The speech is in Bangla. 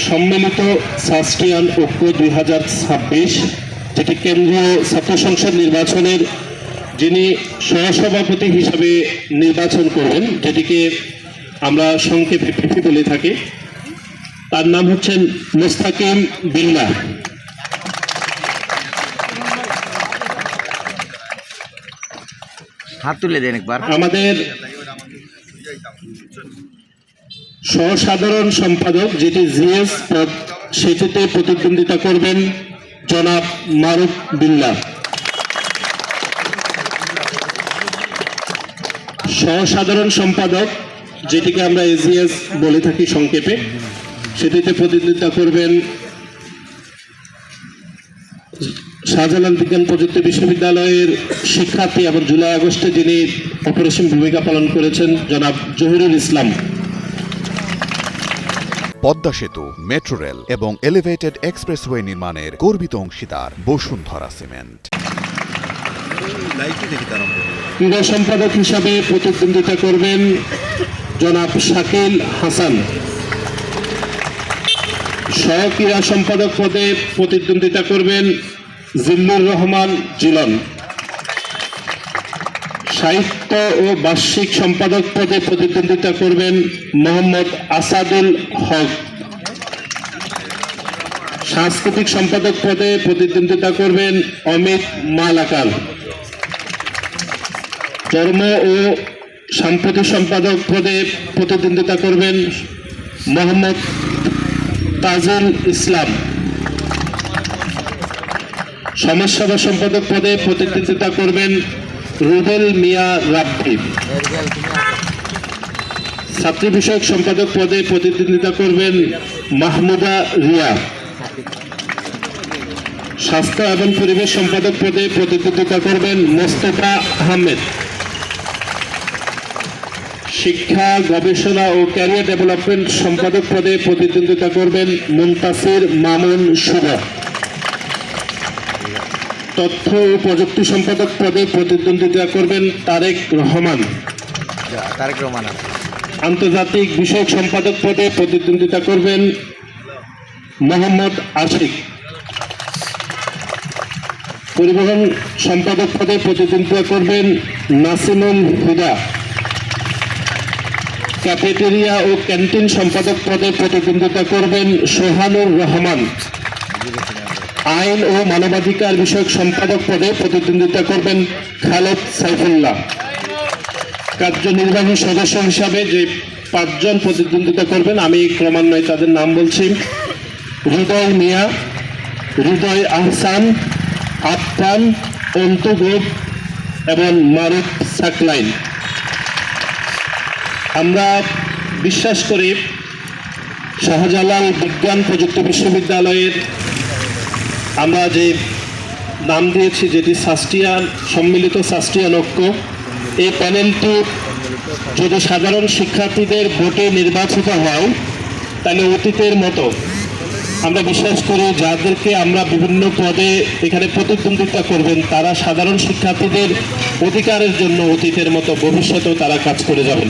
সম্মিলিত সাস্টিয়ান ঐক্য 2026, যেটি কেন্দ্রীয় ছাত্র সংসদ নির্বাচনের যিনি সহসভাপতি হিসাবে নির্বাচন করবেন, যেটিকে আমরা সংক্ষেপে পিপি বলে থাকি, তার নাম হচ্ছেন মুস্তাকিম বিল্লাহ। হাত তুলে দেন একবার। আমাদের সহসাধারণ সম্পাদক যেটি জিএস পদ, সেটিতে প্রতিদ্বন্দ্বিতা করবেন জনাব মারুফ বিল্লাহ। সহসাধারণ সম্পাদক যেটিকে আমরা এজিএস বলে থাকি সংক্ষেপে, সেটিতে প্রতিদ্বন্দ্বিতা করবেন শাহজালাল বিজ্ঞান প্রযুক্তি বিশ্ববিদ্যালয়ের শিক্ষার্থী এবং জুলাই আগস্টে যিনি অপরিসীম ভূমিকা পালন করেছেন জনাব জহিরুল ইসলাম। পদ্মা সেতু, মেট্রো রেল এবং এলিভেটেড এক্সপ্রেসওয়ে নির্মাণের গর্বিত অংশীদার বসুন্ধরা সিমেন্ট। ক্রীড়া সম্পাদক হিসাবে প্রতিদ্বন্দ্বিতা করবেন জনাব শাকিল হাসান। সহ ক্রীড়া সম্পাদক পদে প্রতিদ্বন্দ্বিতা করবেন জিল্লুর রহমান জিলন। সাহিত্য ও বার্ষিক সম্পাদক পদে প্রতিদ্বন্দ্বিতা করবেন মোহাম্মদ আসাদুল হক। সাংস্কৃতিক সম্পাদক পদে প্রতিদ্বন্দ্বিতা করবেন অমিত মালাকার। ধর্ম ও সাম্প্রতিক সম্পাদক পদে প্রতিদ্বন্দ্বিতা করবেন মোহাম্মদ তাজুল ইসলাম। সমাজসেবা সম্পাদক পদে প্রতিদ্বন্দ্বিতা করবেন রুবেল মিয়া রাব্বি। ছাত্রী বিষয়ক সম্পাদক পদে প্রতিদ্বন্দ্বিতা করবেন মাহমুদা রিয়া। স্বাস্থ্য এবং পরিবেশ সম্পাদক পদে প্রতিদ্বন্দ্বিতা করবেন মোস্তফা আহমেদ। শিক্ষা, গবেষণা ও ক্যারিয়ার ডেভেলপমেন্ট সম্পাদক পদে প্রতিদ্বন্দ্বিতা করবেন মুনতাসির মামুন শুভ। তথ্য ও প্রযুক্তি সম্পাদক পদে প্রতিদ্বন্দ্বিতা করবেন তারেক রহমান। আন্তর্জাতিক বিষয়ক সম্পাদক পদে প্রতিদ্বন্দ্বিতা করবেন মোহাম্মদ আশিক। পরিবহন সম্পাদক পদে প্রতিদ্বন্দ্বিতা করবেন নাসিমুল হুদা। ক্যাফেটেরিয়া ও ক্যান্টিন সম্পাদক পদে প্রতিদ্বন্দ্বিতা করবেন সোহানুর রহমান। আইন ও মানবাধিকার বিষয়ক সম্পাদক পদে প্রতিদ্বন্দ্বিতা করবেন খালেদ সাইফুল্লাহ। কার্যনির্বাহী সদস্য হিসাবে যে 5 জন প্রতিদ্বন্দ্বিতা করবেন, আমি ক্রমান্বয়ে তাদের নাম বলছি: হৃদয় মিয়া, হৃদয় আহসান, আফফান, অন্তু গোপ এবং মারুফ সাকলাইন। আমরা বিশ্বাস করি শাহজালাল বিজ্ঞান প্রযুক্তি বিশ্ববিদ্যালয়ের আমরা যে নাম দিয়েছি, যেটি সাস্টিয়ান সম্মিলিত সাস্টিয়ান ঐক্য, এই প্যানেলটি যদি সাধারণ শিক্ষার্থীদের ভোটে নির্বাচিত হয়, তাহলে অতীতের মতো আমরা বিশ্বাস করি যাদেরকে আমরা বিভিন্ন পদে এখানে প্রতিদ্বন্দ্বিতা করবেন, তারা সাধারণ শিক্ষার্থীদের অধিকারের জন্য অতীতের মতো ভবিষ্যতেও তারা কাজ করে যাবেন।